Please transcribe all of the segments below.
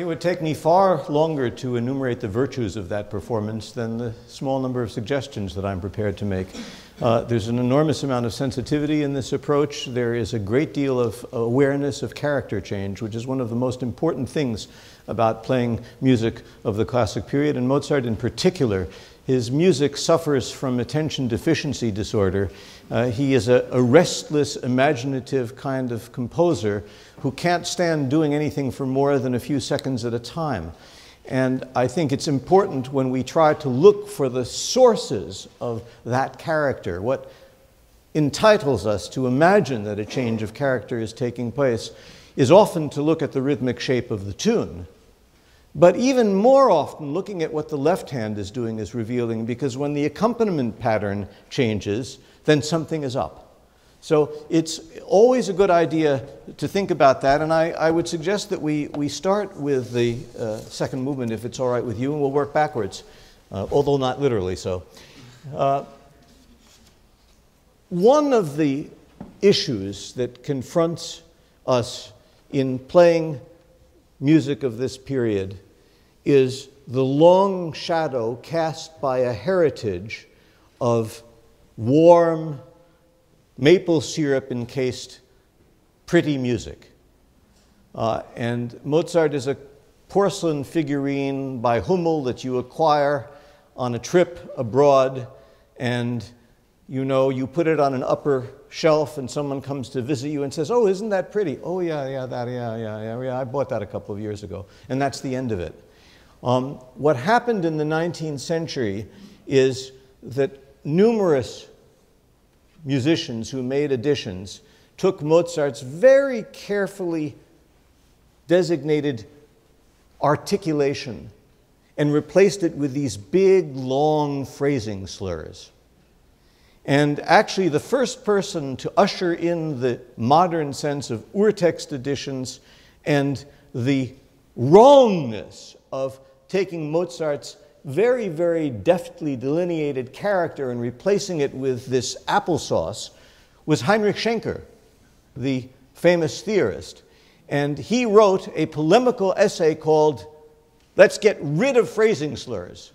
It would take me far longer to enumerate the virtues of that performance than the small number of suggestions that I'm prepared to make. There's an enormous amount of sensitivity in this approach. There is a great deal of awareness of character change, which is one of the most important things about playing music of the classic period. And Mozart in particular, his music suffers from attention deficiency disorder. He is a restless, imaginative kind of composer who can't stand doing anything for more than a few seconds at a time. And I think it's important when we try to look for the sources of that character, what entitles us to imagine that a change of character is taking place, is often to look at the rhythmic shape of the tune. But even more often, looking at what the left hand is doing is revealing, because when the accompaniment pattern changes, then something is up. So it's always a good idea to think about that, and I would suggest that we start with the second movement, if it's all right with you, and we'll work backwards, although not literally so. One of the issues that confronts us in playing music of this period is the long shadow cast by a heritage of warm, maple syrup encased pretty music. And Mozart is a porcelain figurine by Hummel that you acquire on a trip abroad, and you know, you put it on an upper shelf and someone comes to visit you and says, "Oh, isn't that pretty?" "Oh, yeah, I bought that a couple of years ago." And that's the end of it. What happened in the 19th century is that numerous musicians who made additions took Mozart's very carefully designated articulation and replaced it with these big, long phrasing slurs. And actually, the first person to usher in the modern sense of urtext additions and the wrongness of taking Mozart's very, very deftly delineated character and replacing it with this applesauce was Heinrich Schenker, the famous theorist. And he wrote a polemical essay called "Let's Get Rid of Phrasing Slurs."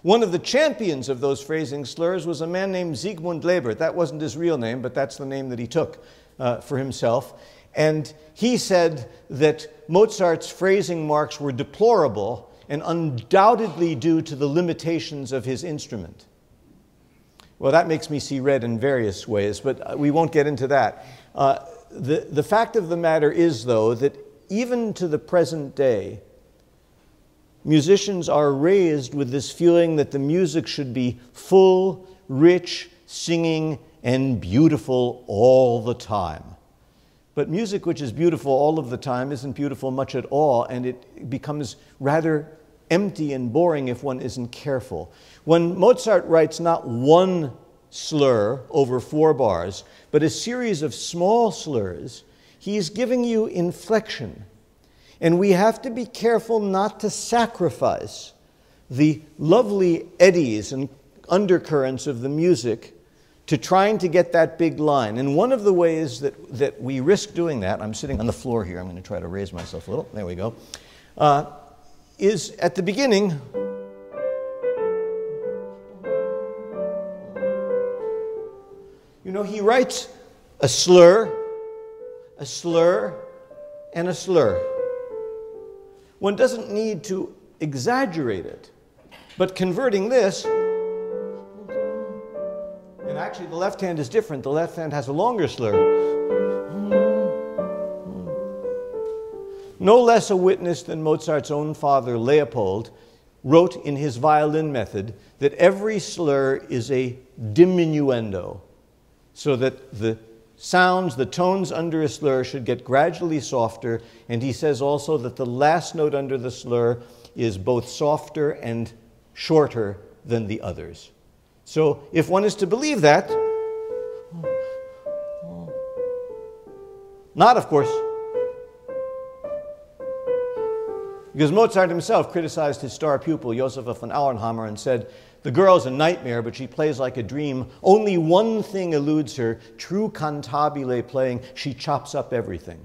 One of the champions of those phrasing slurs was a man named Siegmund Leber. That wasn't his real name, but that's the name that he took for himself. And he said that Mozart's phrasing marks were deplorable and undoubtedly due to the limitations of his instrument. Well, that makes me see red in various ways, but we won't get into that. The fact of the matter is, though, that even to the present day, musicians are raised with this feeling that the music should be full, rich, singing, and beautiful all the time. But music which is beautiful all of the time isn't beautiful much at all, and it becomes rather empty and boring if one isn't careful. When Mozart writes not one slur over 4 bars, but a series of small slurs, he's giving you inflection. And we have to be careful not to sacrifice the lovely eddies and undercurrents of the music to trying to get that big line. And one of the ways that we risk doing that, I'm sitting on the floor here, I'm going to try to raise myself a little, there we go, is at the beginning, you know, he writes a slur, and a slur. One doesn't need to exaggerate it, but converting this, and actually the left hand is different. The left hand has a longer slur. No less a witness than Mozart's own father, Leopold, wrote in his violin method that every slur is a diminuendo, so that the sounds, the tones under a slur should get gradually softer, and he says also that the last note under the slur is both softer and shorter than the others. So if one is to believe that, not of course, because Mozart himself criticized his star pupil, Joseph von Auernhammer, and said, "The girl's a nightmare, but she plays like a dream. Only one thing eludes her, true cantabile playing, she chops up everything."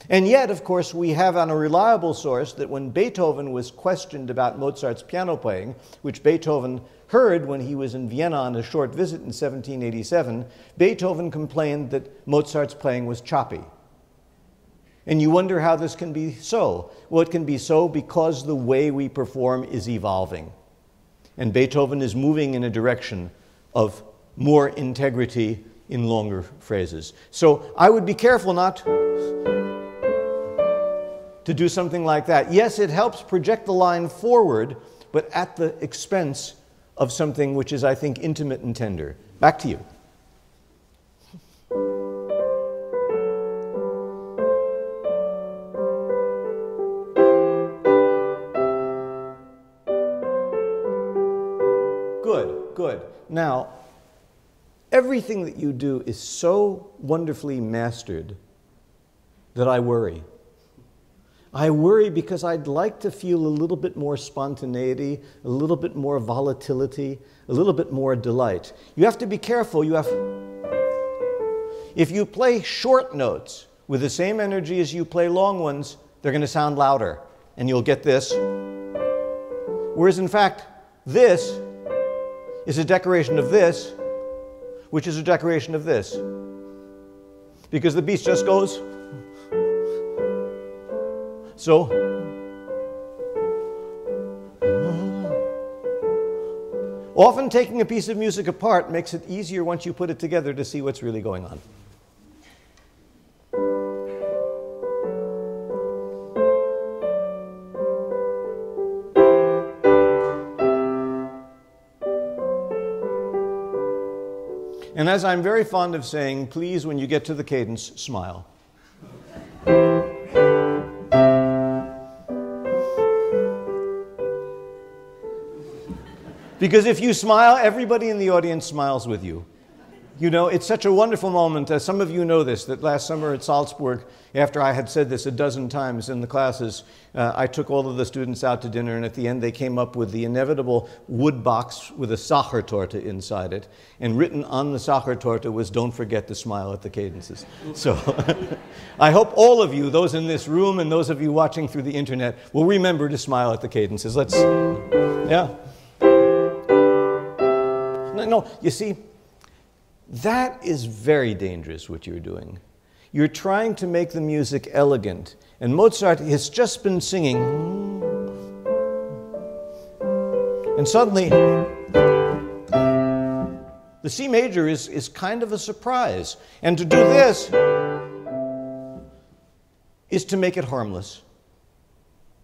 And yet, of course, we have on a reliable source that when Beethoven was questioned about Mozart's piano playing, which Beethoven heard when he was in Vienna on a short visit in 1787, Beethoven complained that Mozart's playing was choppy. And you wonder how this can be so. Well, it can be so because the way we perform is evolving. And Beethoven is moving in a direction of more integrity in longer phrases. So I would be careful not to do something like that. Yes, it helps project the line forward, but at the expense of something which is, I think, intimate and tender. Back to you. Good, good. Now, everything that you do is so wonderfully mastered that I worry. I worry because I'd like to feel a little bit more spontaneity, a little bit more volatility, a little bit more delight. You have to be careful. If you play short notes with the same energy as you play long ones, they're going to sound louder, and you'll get this. Whereas, in fact, this is a decoration of this, which is a decoration of this. Because the piece just goes. So, often taking a piece of music apart makes it easier once you put it together to see what's really going on. And as I'm very fond of saying, please, when you get to the cadence, smile. Because if you smile, everybody in the audience smiles with you. You know, it's such a wonderful moment. Some of you know this, that last summer at Salzburg, after I had said this a dozen times in the classes, I took all of the students out to dinner, and at the end they came up with the inevitable wood box with a Sachertorte inside it. And written on the Sachertorte was, "Don't forget to smile at the cadences." So I hope all of you, those in this room and those of you watching through the internet, will remember to smile at the cadences. Let's, yeah. No, you see, that is very dangerous, what you're doing. You're trying to make the music elegant. And Mozart has just been singing. And suddenly, the C major is kind of a surprise. And to do this is to make it harmless.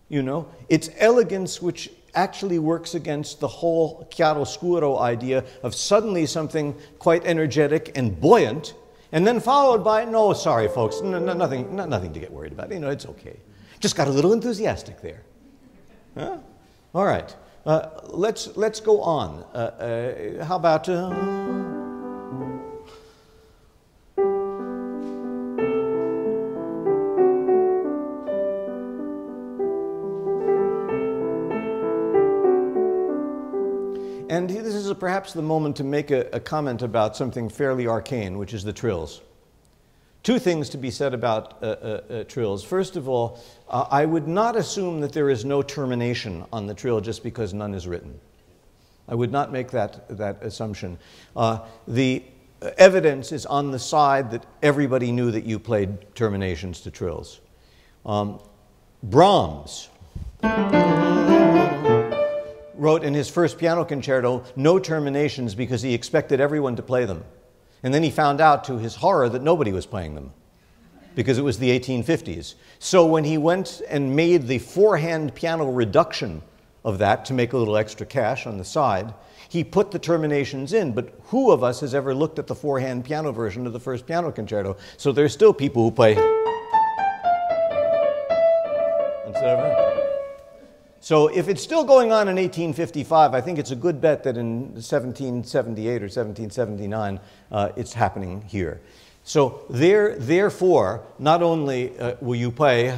You know, it's elegance which actually works against the whole chiaroscuro idea of suddenly something quite energetic and buoyant, and then followed by, no, sorry, folks, nothing to get worried about. You know, it's okay. Just got a little enthusiastic there. Huh? All right. Let's go on. How about... And this is perhaps the moment to make a comment about something fairly arcane, which is the trills. Two things to be said about trills. First of all, I would not assume that there is no termination on the trill just because none is written. I would not make that assumption. The evidence is on the side that everybody knew that you played terminations to trills. Brahms wrote in his first piano concerto no terminations because he expected everyone to play them. And then he found out, to his horror, that nobody was playing them because it was the 1850s. So when he went and made the four-hand piano reduction of that to make a little extra cash on the side, he put the terminations in. But who of us has ever looked at the four-hand piano version of the first piano concerto? So there's still people who play instead of... So if it's still going on in 1855, I think it's a good bet that in 1778 or 1779, it's happening here. So therefore, not only will you play,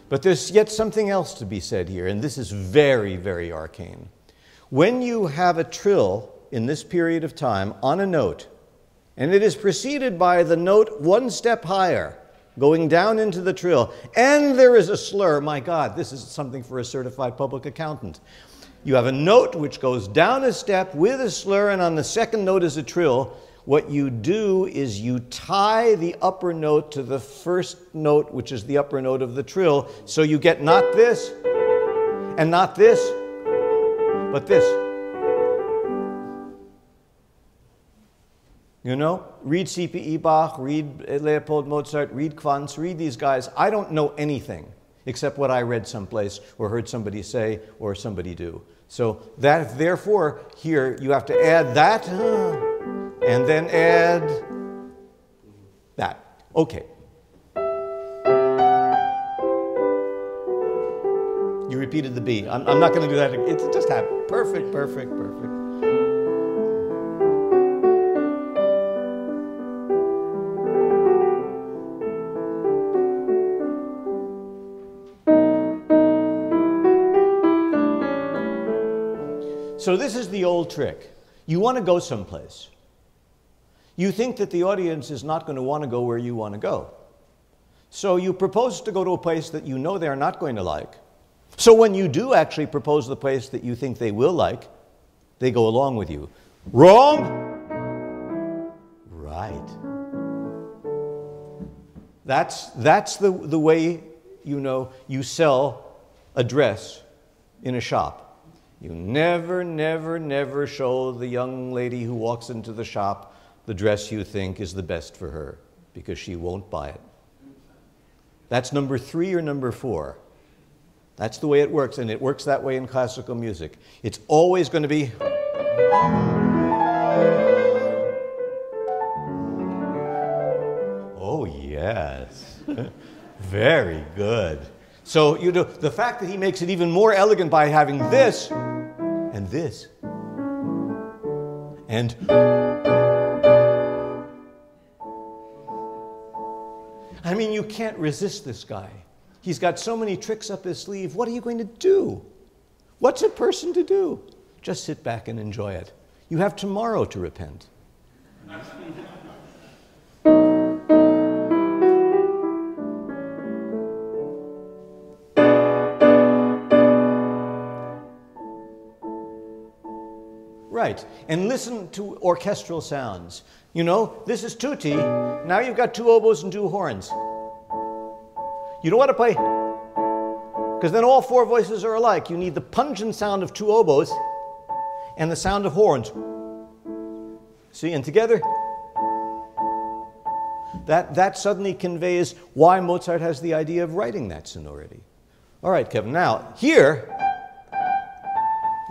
but there's yet something else to be said here, and this is very, very arcane. When you have a trill in this period of time on a note, And it is preceded by the note one step higher, going down into the trill. And there is a slur. My God, this is something for a certified public accountant. You have a note which goes down a step with a slur, and on the second note is a trill. What you do is you tie the upper note to the first note, which is the upper note of the trill, so you get not this, and not this, but this. You know, read C.P.E. Bach, read Leopold Mozart, read Quantz, read these guys. I don't know anything except what I read someplace or heard somebody say or somebody do. So that, therefore, here you have to add that and then add that. Okay. You repeated the B. I'm not going to do that. It just happened. Perfect, perfect, perfect. So this is the old trick. You want to go someplace. You think that the audience is not going to want to go where you want to go. So you propose to go to a place that you know they're not going to like. So when you do actually propose the place that you think they will like, they go along with you. Wrong? Right. That's the way, you know, you sell a dress in a shop. You never, never, never show the young lady who walks into the shop the dress you think is the best for her, because she won't buy it. That's number 3 or number 4. That's the way it works, and it works that way in classical music. It's always going to be... Oh, yes. Very good. So, you know, the fact that he makes it even more elegant by having this and this and... I mean, you can't resist this guy. He's got so many tricks up his sleeve. What are you going to do? What's a person to do? Just sit back and enjoy it. You have tomorrow to repent. Right, and listen to orchestral sounds. You know, this is tutti. Now you've got 2 oboes and 2 horns. You don't want to play, because then all 4 voices are alike. You need the pungent sound of 2 oboes and the sound of horns. See, and together, that suddenly conveys why Mozart has the idea of writing that sonority. All right, Kevin, now here,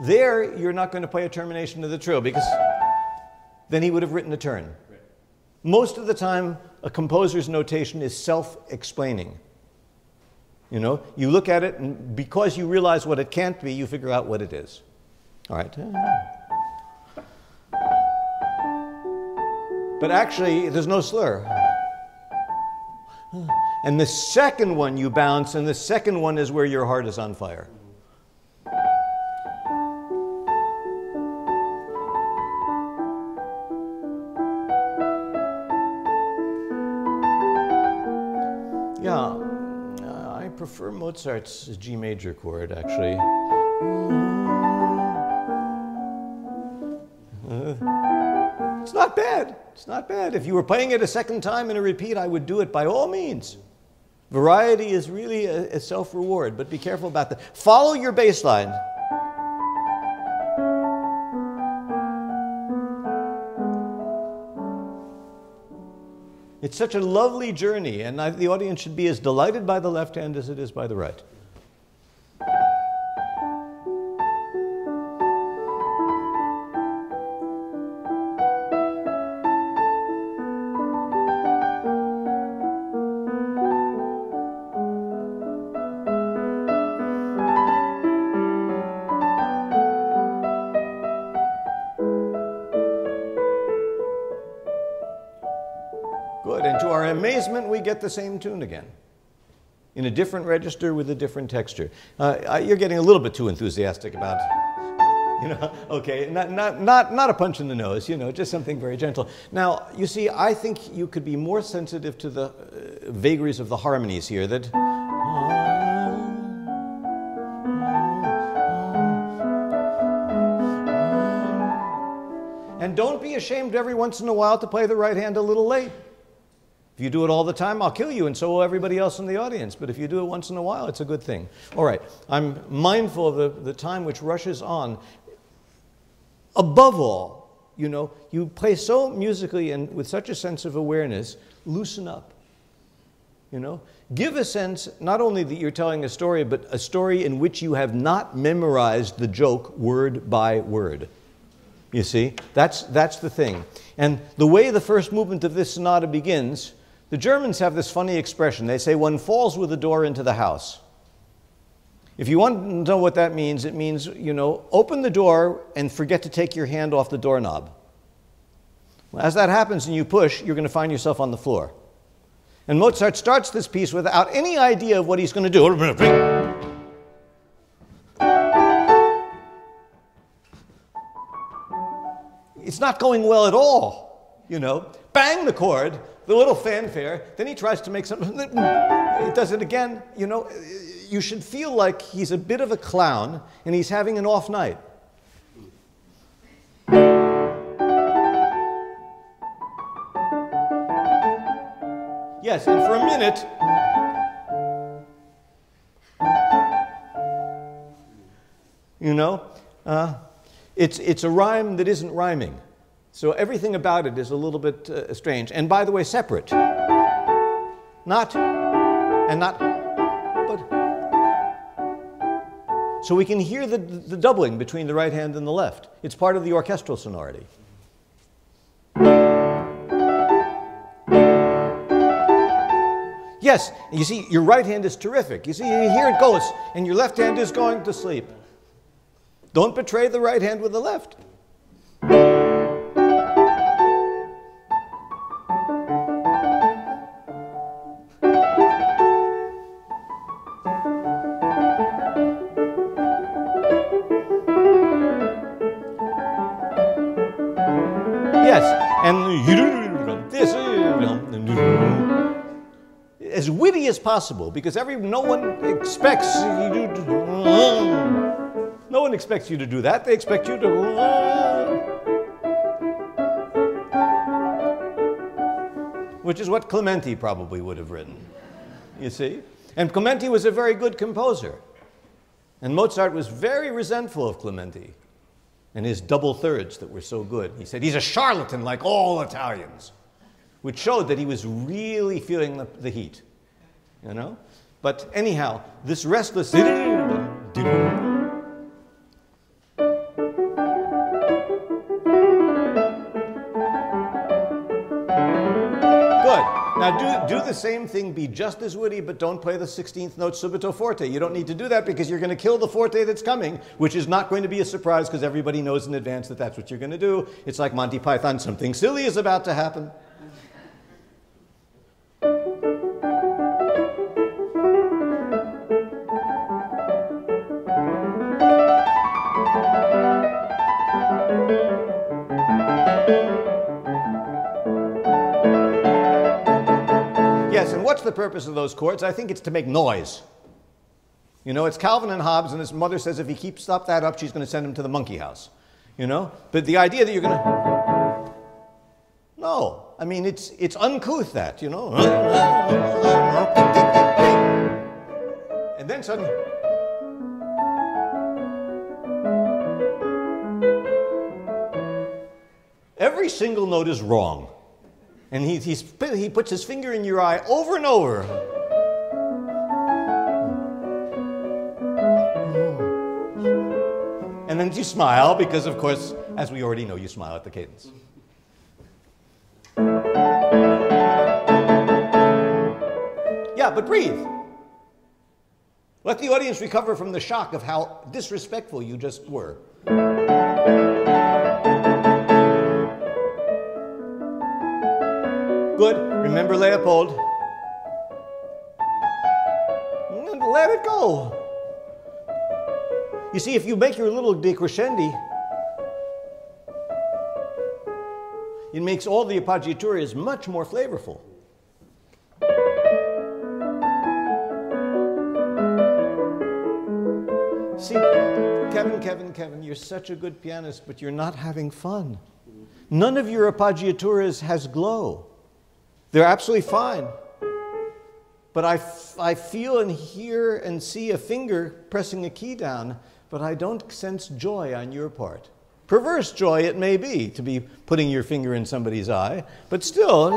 there you're not going to play a termination of the trill, because then he would have written a turn. Right. Most of the time, a composer's notation is self-explaining. You know, you look at it, and because you realize what it can't be, you figure out what it is. All right. But actually, there's no slur. And the second one you bounce, and the second one is where your heart is on fire. Yeah, I prefer Mozart's G major chord, actually. It's not bad. It's not bad. If you were playing it a second time in a repeat, I would do it by all means. Variety is really a self-reward, but be careful about that. Follow your bass line. It's such a lovely journey, and the audience should be as delighted by the left hand as it is by the right. Good, and to our amazement, we get the same tune again, in a different register with a different texture. You're getting a little bit too enthusiastic about You know, okay, not a punch in the nose, you know, just something very gentle. Now, you see, I think you could be more sensitive to the vagaries of the harmonies here, that... And don't be ashamed every once in a while to play the right hand a little late. If you do it all the time, I'll kill you, and so will everybody else in the audience. But if you do it once in a while, it's a good thing. All right, I'm mindful of the time which rushes on. Above all, you know, you play so musically and with such a sense of awareness, loosen up. You know, give a sense not only that you're telling a story, but a story in which you have not memorized the joke word by word. You see, that's the thing. And the way the first movement of this sonata begins, the Germans have this funny expression. They say, one falls with a door into the house. If you want to know what that means, it means, you know, open the door and forget to take your hand off the doorknob. Well, as that happens and you push, you're going to find yourself on the floor. And Mozart starts this piece without any idea of what he's going to do. It's not going well at all, you know. Bang the chord, the little fanfare, then he tries to make something, it does it again, you know. You should feel like he's a bit of a clown and he's having an off night. Yes, and for a minute, you know, it's a rhyme that isn't rhyming. So everything about it is a little bit strange. And by the way, separate. Not, and not, but. So we can hear the doubling between the right hand and the left. It's part of the orchestral sonority. Yes, you see, your right hand is terrific. You see, here it goes, and your left hand is going to sleep. Don't betray the right hand with the left. Yes, and this as witty as possible, because no one expects you to. No one expects you to do that. They expect you to. Which is what Clementi probably would have written, you see. And Clementi was a very good composer. And Mozart was very resentful of Clementi and his double thirds that were so good. He said, he's a charlatan like all Italians, which showed that he was really feeling the heat, you know. But anyhow, this restless. Now do the same thing, be just as witty, but don't play the 16th note subito forte. You don't need to do that because you're going to kill the forte that's coming, which is not going to be a surprise because everybody knows in advance that that's what you're going to do. It's like Monty Python, something silly is about to happen. Yes, and what's the purpose of those chords? I think it's to make noise. You know, it's Calvin and Hobbes, and his mother says if he keeps that up, she's going to send him to the monkey house. You know? But the idea that you're going to... No. I mean, it's uncouth, that, you know? And then suddenly... Every single note is wrong. And he puts his finger in your eye over and over. And then you smile because, of course, as we already know, you smile at the cadence. Yeah, but breathe. Let the audience recover from the shock of how disrespectful you just were. Good. Remember Leopold. Let it go. You see, if you make your little decrescendi, it makes all the appoggiaturas much more flavorful. See, Kevin, you're such a good pianist, but you're not having fun. None of your appoggiaturas has glow. They're absolutely fine. But I feel and hear and see a finger pressing a key down, but I don't sense joy on your part. Perverse joy it may be, to be putting your finger in somebody's eye, but still.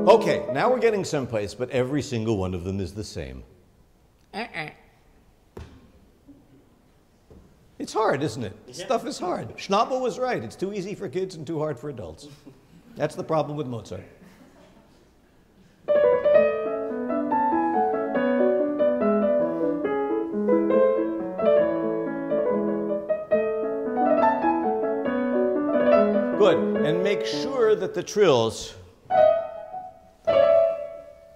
Okay, now we're getting someplace, but every single one of them is the same. It's hard, isn't it? Yeah. Stuff is hard. Schnabel was right. It's too easy for kids and too hard for adults. That's the problem with Mozart. Good. And make sure that the trills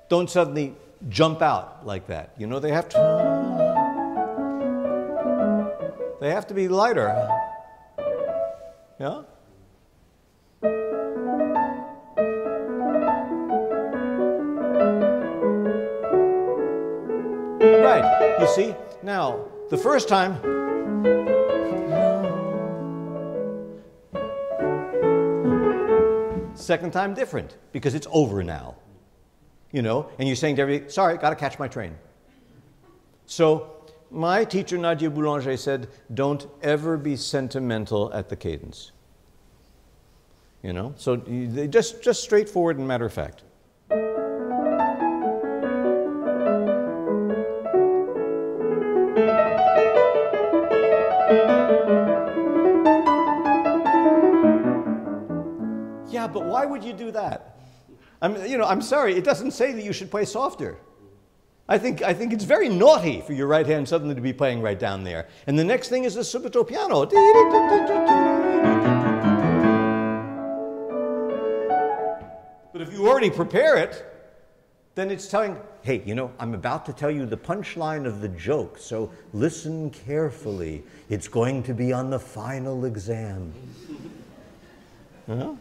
don't suddenly jump out like that. You know, they have to be lighter. Yeah? Right. You see? Now, the first time, second time different, because it's over now. You know, and you're saying to everybody, sorry, got to catch my train. So my teacher, Nadia Boulanger, said, don't ever be sentimental at the cadence. You know, so just straightforward and matter of fact. Yeah, but why would you do that? I'm sorry, it doesn't say that you should play softer. I think it's very naughty for your right hand suddenly to be playing right down there. And the next thing is the subito piano. But if you already prepare it, then it's telling, hey, you know, I'm about to tell you the punchline of the joke, so listen carefully. It's going to be on the final exam. Huh?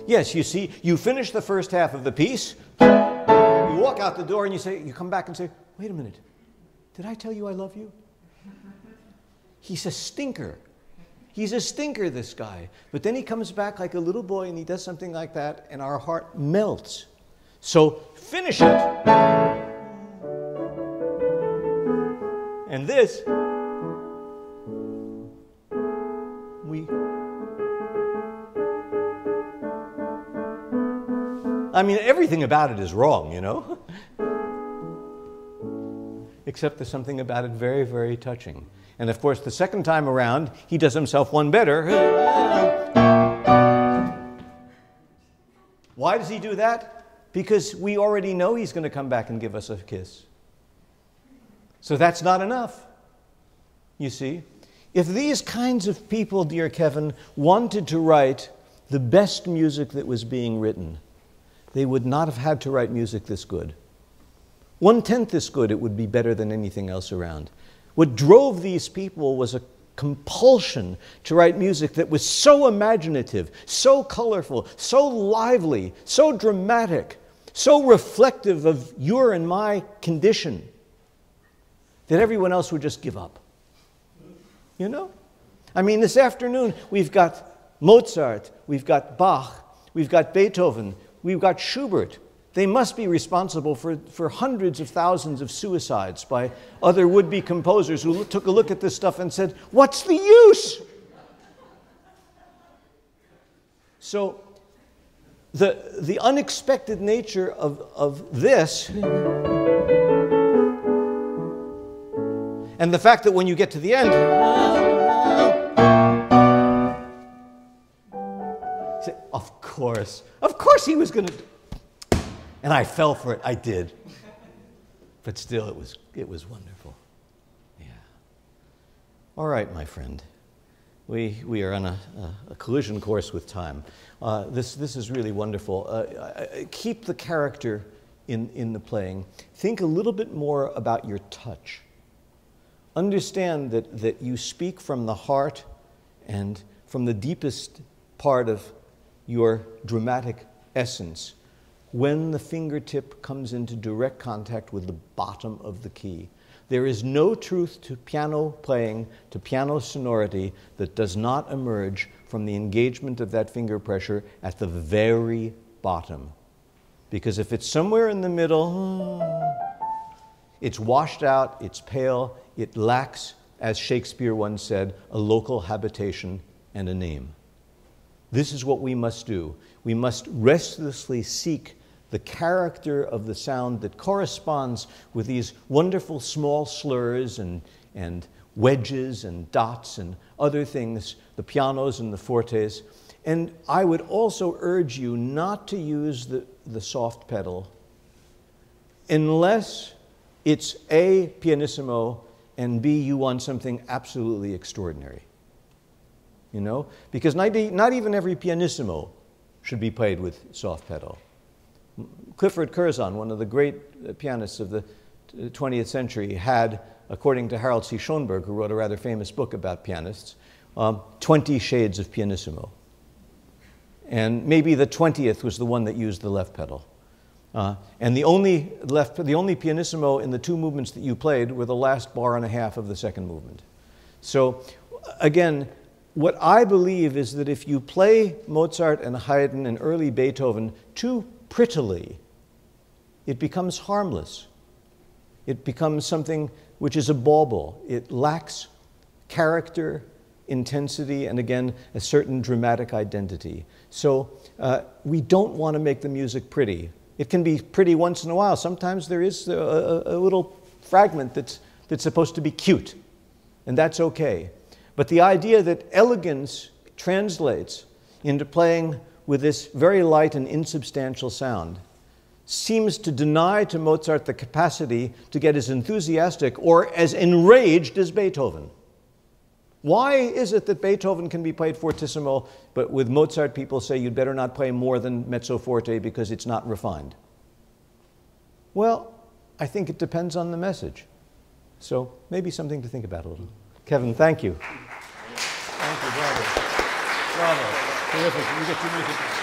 Yes, you see, you finish the first half of the piece, you walk out the door and you come back and say, wait a minute, did I tell you I love you? He's a stinker. He's a stinker, this guy. But then he comes back like a little boy and he does something like that and our heart melts. So finish it. And this, I mean, everything about it is wrong, you know? Except there's something about it very, very touching. And of course, the second time around, he does himself one better. Why does he do that? Because we already know he's going to come back and give us a kiss. So that's not enough, you see? If these kinds of people, dear Kevin, wanted to write the best music that was being written, they would not have had to write music this good. 1/10 this good, it would be better than anything else around. What drove these people was a compulsion to write music that was so imaginative, so colorful, so lively, so dramatic, so reflective of your and my condition, that everyone else would just give up. You know? I mean, this afternoon we've got Mozart, we've got Bach, we've got Beethoven, we've got Schubert. They must be responsible for hundreds of thousands of suicides by other would-be composers who took a look at this stuff and said, what's the use? So the unexpected nature of this, and the fact that when you get to the end, say, of course he was going to, and I fell for it. I did, but still, it was wonderful. Yeah. All right, my friend. We are on a collision course with time. This is really wonderful. Keep the character in the playing. Think a little bit more about your touch. Understand that you speak from the heart and from the deepest part of your dramatic essence when the fingertip comes into direct contact with the bottom of the key. There is no truth to piano playing, to piano sonority, that does not emerge from the engagement of that finger pressure at the very bottom. Because if it's somewhere in the middle, it's washed out, it's pale, it lacks, as Shakespeare once said, a local habitation and a name. This is what we must do. We must restlessly seek the character of the sound that corresponds with these wonderful small slurs and wedges and dots and other things, the pianos and the fortes. And I would also urge you not to use the soft pedal unless it's A, pianissimo, and B, you want something absolutely extraordinary. You know? Because not even every pianissimo should be played with soft pedal. Clifford Curzon, one of the great pianists of the 20th century, had, according to Harold C. Schoenberg, who wrote a rather famous book about pianists, 20 shades of pianissimo. And maybe the 20th was the one that used the left pedal. And the only pianissimo in the two movements that you played were the last bar and a half of the second movement. So, again, what I believe is that if you play Mozart and Haydn and early Beethoven too prettily, it becomes harmless. It becomes something which is a bauble. It lacks character, intensity, and again, a certain dramatic identity. So we don't want to make the music pretty. It can be pretty once in a while. Sometimes there is a little fragment that's supposed to be cute, and that's okay. But the idea that elegance translates into playing with this very light and insubstantial sound seems to deny to Mozart the capacity to get as enthusiastic or as enraged as Beethoven. Why is it that Beethoven can be played fortissimo, but with Mozart people say you'd better not play more than mezzo forte because it's not refined? Well, I think it depends on the message. So maybe something to think about a little. Kevin, thank you. Thank you, bravo. Bravo. Terrific. You get your music.